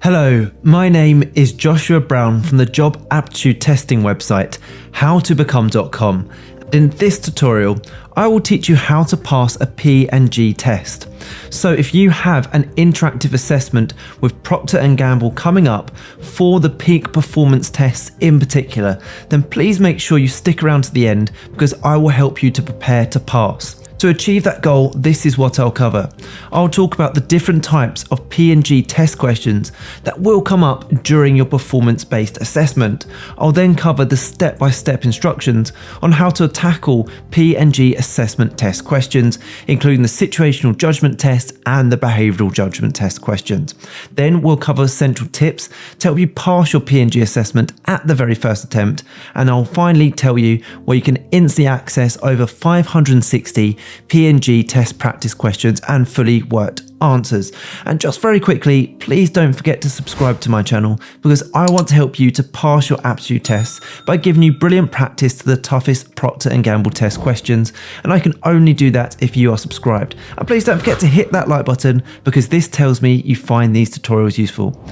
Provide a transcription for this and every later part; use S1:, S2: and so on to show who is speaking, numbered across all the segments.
S1: Hello, my name is Joshua Brown from the job aptitude testing website, howtobecome.com. In this tutorial, I will teach you how to pass a P&G test. So if you have an interactive assessment with Procter & Gamble coming up for the peak performance tests in particular, then please make sure you stick around to the end because I will help you to prepare to pass. To achieve that goal, this is what I'll cover. I'll talk about the different types of P&G test questions that will come up during your performance-based assessment. I'll then cover the step-by-step instructions on how to tackle P&G assessment test questions, including the situational judgment test and the behavioral judgment test questions. Then we'll cover essential tips to help you pass your P&G assessment at the very first attempt, and I'll finally tell you where you can instantly access over 560 P&G test practice questions and fully worked answers. And just very quickly, please don't forget to subscribe to my channel because I want to help you to pass your aptitude tests by giving you brilliant practice to the toughest Procter & Gamble test questions, and I can only do that if you are subscribed. And please don't forget to hit that like button because this tells me you find these tutorials useful.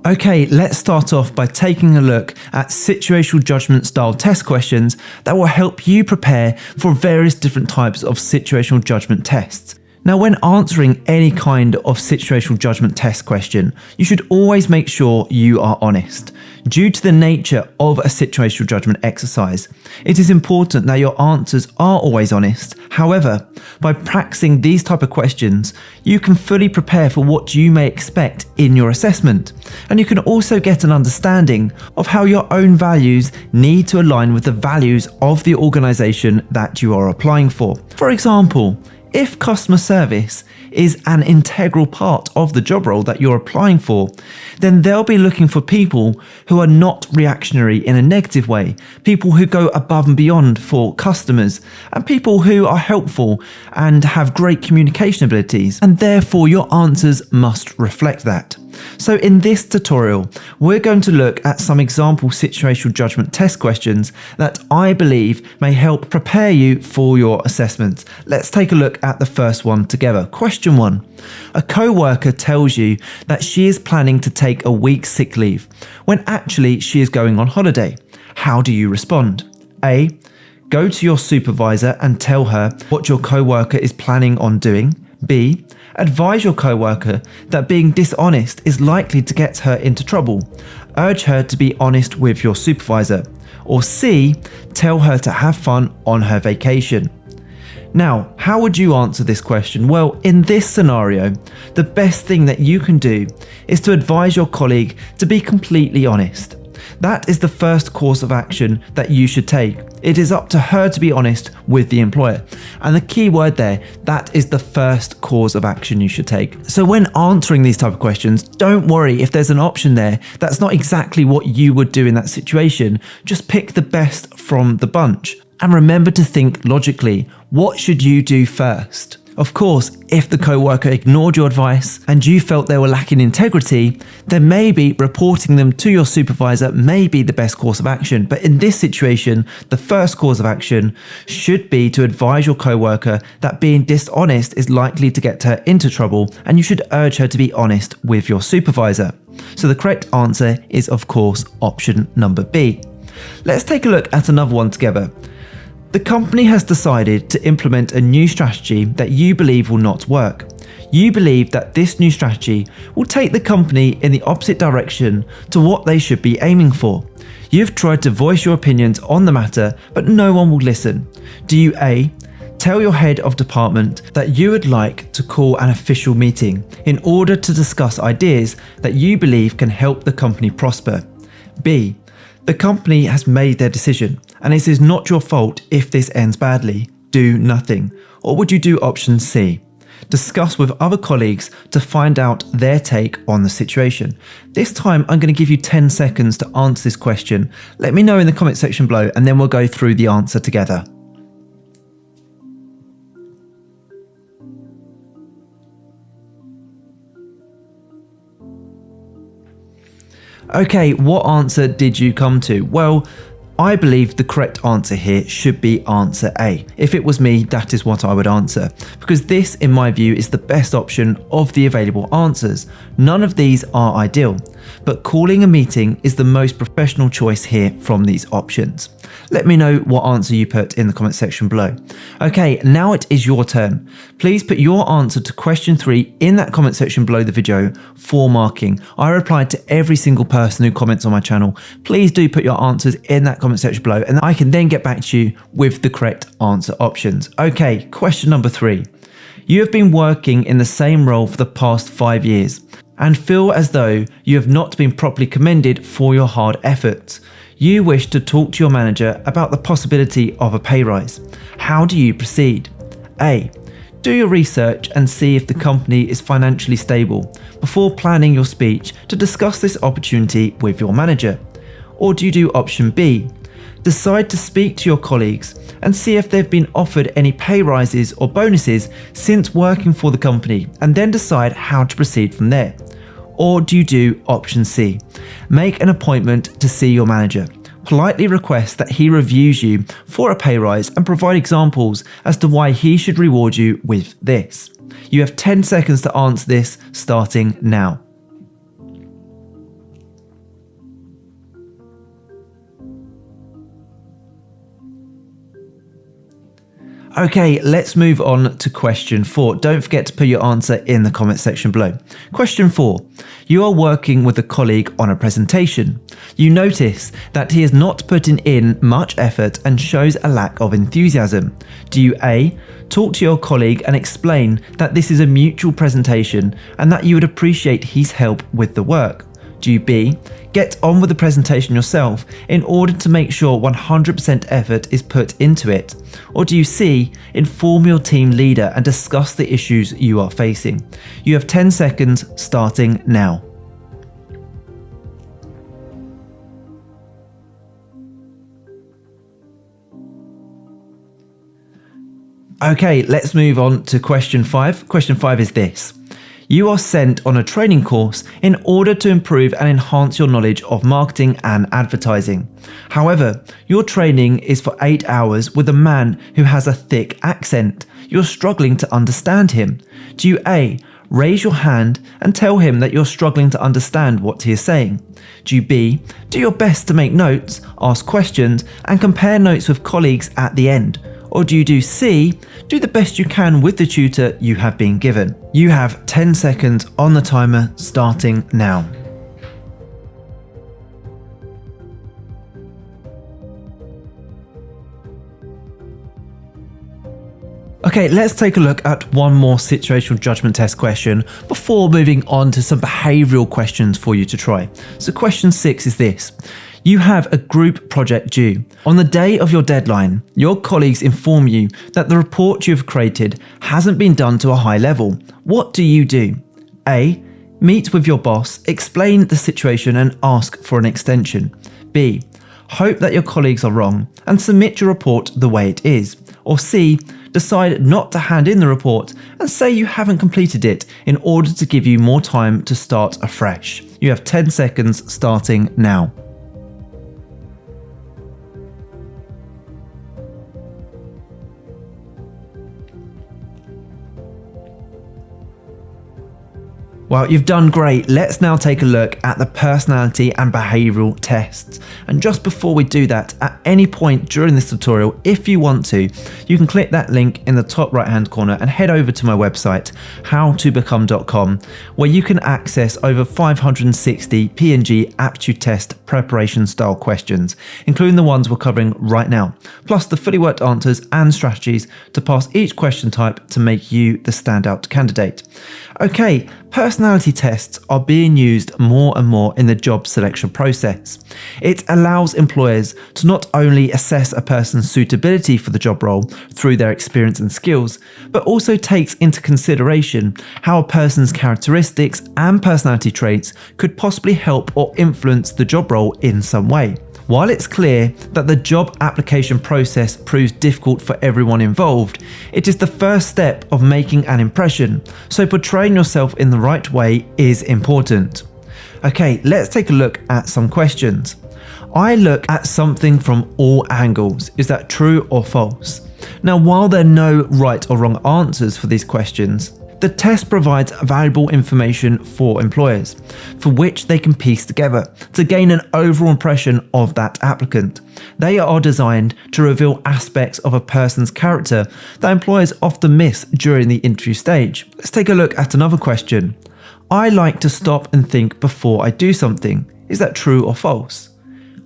S1: Okay, let's start off by taking a look at situational judgment style test questions that will help you prepare for various different types of situational judgment tests. Now, when answering any kind of situational judgment test question, you should always make sure you are honest. Due to the nature of a situational judgment exercise, it is important that your answers are always honest. However, by practicing these type of questions, you can fully prepare for what you may expect in your assessment. And you can also get an understanding of how your own values need to align with the values of the organization that you are applying for. For example, if customer service is an integral part of the job role that you're applying for, then they'll be looking for people who are not reactionary in a negative way, people who go above and beyond for customers, and people who are helpful and have great communication abilities, and therefore your answers must reflect that. So in this tutorial, we're going to look at some example situational judgment test questions that I believe may help prepare you for your assessments. Let's take a look at the first one together. Question 1. A co-worker tells you that she is planning to take a week's sick leave when actually she is going on holiday. How do you respond? A. Go to your supervisor and tell her what your co-worker is planning on doing. B. Advise your co-worker that being dishonest is likely to get her into trouble. Urge her to be honest with your supervisor. Or C. Tell her to have fun on her vacation. Now, how would you answer this question? Well, in this scenario, the best thing that you can do is to advise your colleague to be completely honest. That is the first course of action that you should take. It is up to her to be honest with the employer. And the key word there, that is the first course of action you should take. So when answering these type of questions, don't worry if there's an option there that's not exactly what you would do in that situation. Just pick the best from the bunch. And remember to think logically. What should you do first? Of course, if the co-worker ignored your advice and you felt they were lacking integrity, then maybe reporting them to your supervisor may be the best course of action. But in this situation, the first course of action should be to advise your co-worker that being dishonest is likely to get her into trouble, and you should urge her to be honest with your supervisor. So the correct answer is, of course, option number B. Let's take a look at another one together. The company has decided to implement a new strategy that you believe will not work. You believe that this new strategy will take the company in the opposite direction to what they should be aiming for. You've tried to voice your opinions on the matter, but no one will listen. Do you A. Tell your head of department that you would like to call an official meeting in order to discuss ideas that you believe can help the company prosper? B. The company has made their decision, and it is not your fault if this ends badly. Do nothing. Or would you do option C? Discuss with other colleagues to find out their take on the situation. This time I'm going to give you 10 seconds to answer this question. Let me know in the comment section below and then we'll go through the answer together. Okay, what answer did you come to? Well, I believe the correct answer here should be answer A. If it was me, that is what I would answer, because this, in my view, is the best option of the available answers. None of these are ideal. but calling a meeting is the most professional choice here from these options. Let me know what answer you put in the comment section below. Okay, now it is your turn. Please put your answer to question 3 in that comment section below the video for marking. I replied to every single person who comments on my channel. Please do put your answers in that comment section below and I can then get back to you with the correct answer options. Okay, question number 3. You have been working in the same role for the past 5 years and feel as though you have not been properly commended for your hard efforts. You wish to talk to your manager about the possibility of a pay rise. How do you proceed? A. Do your research and see if the company is financially stable before planning your speech to discuss this opportunity with your manager. Or do you do option B? Decide to speak to your colleagues and see if they've been offered any pay rises or bonuses since working for the company and then decide how to proceed from there. Or do you do option C? Make an appointment to see your manager. Politely request that he reviews you for a pay rise and provide examples as to why he should reward you with this. You have 10 seconds to answer this starting now. Okay, let's move on to question 4. Don't forget to put your answer in the comment section below. Question 4. You are working with a colleague on a presentation. You notice that he is not putting in much effort and shows a lack of enthusiasm. Do you A. Talk to your colleague and explain that this is a mutual presentation and that you would appreciate his help with the work? Do you B. Get on with the presentation yourself in order to make sure 100% effort is put into it? Or do you C. Inform your team leader and discuss the issues you are facing? You have 10 seconds starting now. Okay, let's move on to question 5. Question 5 is this. You are sent on a training course in order to improve and enhance your knowledge of marketing and advertising. However, your training is for 8 hours with a man who has a thick accent. You're struggling to understand him. Do you A. Raise your hand and tell him that you're struggling to understand what he is saying? Do you B. Do your best to make notes, ask questions, and compare notes with colleagues at the end? Or do you do C, do the best you can with the tutor you have been given? You have 10 seconds on the timer starting now. Okay, let's take a look at one more situational judgment test question before moving on to some behavioural questions for you to try. So question 6 is this. You have a group project due. On the day of your deadline, your colleagues inform you that the report you've created hasn't been done to a high level. What do you do? A. Meet with your boss, explain the situation and ask for an extension. B. Hope that your colleagues are wrong and submit your report the way it is. Or C. Decide not to hand in the report and say you haven't completed it in order to give you more time to start afresh. You have 10 seconds starting now. Well, you've done great. Let's now take a look at the personality and behavioural tests. And just before we do that, at any point during this tutorial, if you want to, you can click that link in the top right hand corner and head over to my website, howtobecome.com, where you can access over 560 P&G aptitude test preparation style questions, including the ones we're covering right now, plus the fully worked answers and strategies to pass each question type to make you the standout candidate. Okay, personality tests are being used more and more in the job selection process. It allows employers to not only assess a person's suitability for the job role through their experience and skills, but also takes into consideration how a person's characteristics and personality traits could possibly help or influence the job role in some way. While it's clear that the job application process proves difficult for everyone involved, it is the first step of making an impression, so portraying yourself in the right way is important. Okay, let's take a look at some questions. I look at something from all angles. Is that true or false? Now, while there are no right or wrong answers for these questions, The test provides valuable information for employers, for which they can piece together to gain an overall impression of that applicant. They are designed to reveal aspects of a person's character that employers often miss during the interview stage. Let's take a look at another question. I like to stop and think before I do something. Is that true or false?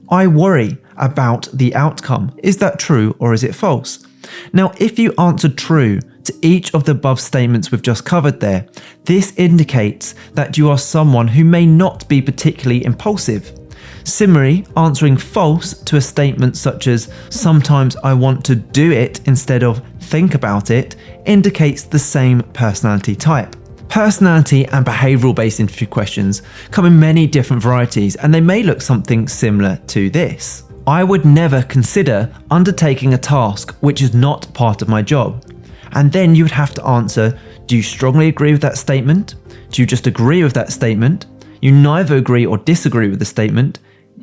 S1: I worry about the outcome. Is that true or is it false? Now, if you answered true to each of the above statements we've just covered there, this indicates that you are someone who may not be particularly impulsive. Similarly, answering false to a statement such as sometimes I want to do it instead of think about it indicates the same personality type. Personality and behavioural-based interview questions come in many different varieties, and they may look something similar to this. I would never consider undertaking a task which is not part of my job. And then you would have to answer, do you strongly agree with that statement? Do you just agree with that statement? You neither agree or disagree with the statement?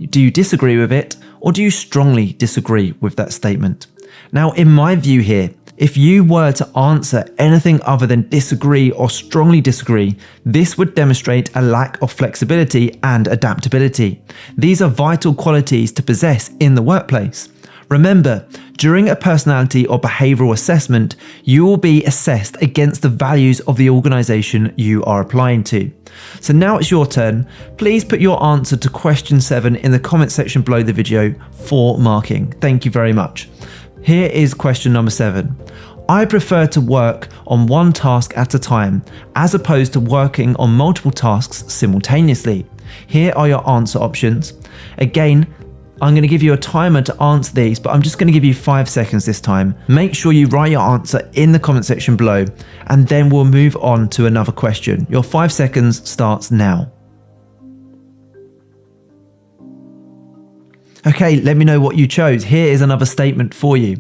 S1: Do you disagree with it? Or do you strongly disagree with that statement? Now, in my view here, if you were to answer anything other than disagree or strongly disagree, this would demonstrate a lack of flexibility and adaptability. These are vital qualities to possess in the workplace. Remember, during a personality or behavioural assessment, you will be assessed against the values of the organisation you are applying to. So now it's your turn. Please put your answer to question 7 in the comment section below the video for marking. Thank you very much. Here is question number 7. I prefer to work on one task at a time, as opposed to working on multiple tasks simultaneously. Here are your answer options. Again, I'm going to give you a timer to answer these, but I'm just going to give you 5 seconds this time. Make sure you write your answer in the comment section below, and then we'll move on to another question. Your 5 seconds starts now. Okay, let me know what you chose. Here is another statement for you.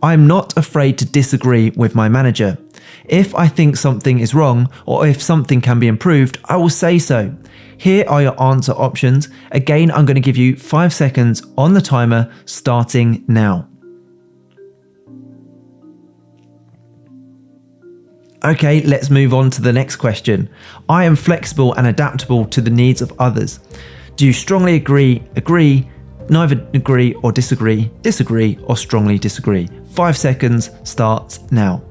S1: I'm not afraid to disagree with my manager. If I think something is wrong or if something can be improved, I will say so. Here are your answer options. Again, I'm going to give you 5 seconds on the timer starting now. Okay, let's move on to the next question. I am flexible and adaptable to the needs of others. Do you strongly agree, neither agree or disagree, disagree or strongly disagree? 5 seconds starts now.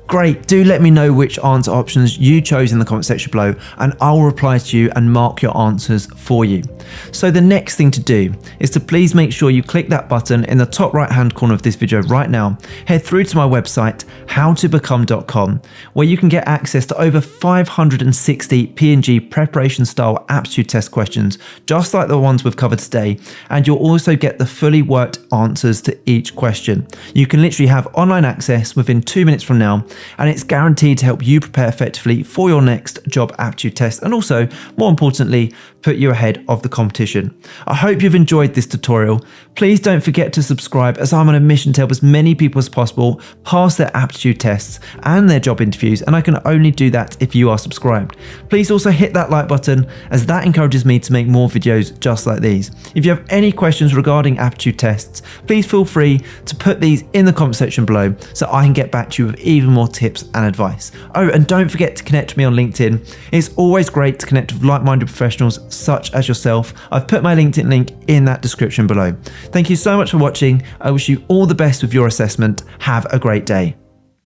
S1: Great, do let me know which answer options you chose in the comment section below, and I'll reply to you and mark your answers for you. So the next thing to do is to please make sure you click that button in the top right hand corner of this video right now. Head through to my website, howtobecome.com, where you can get access to over 560 P&G preparation style aptitude test questions, just like the ones we've covered today, and you'll also get the fully worked answers to each question. You can literally have online access within 2 minutes from now, and it's guaranteed to help you prepare effectively for your next job aptitude test, and also, more importantly, put you ahead of the competition. I hope you've enjoyed this tutorial. Please don't forget to subscribe, as I'm on a mission to help as many people as possible pass their aptitude tests and their job interviews, and I can only do that if you are subscribed. Please also hit that like button, as that encourages me to make more videos just like these. If you have any questions regarding aptitude tests, please feel free to put these in the comment section below so I can get back to you with even more tips and advice. Oh, and don't forget to connect with me on LinkedIn. It's always great to connect with like-minded professionals such as yourself. I've put my LinkedIn link in that description below. Thank you so much for watching. I wish you all the best with your assessment. Have a great day.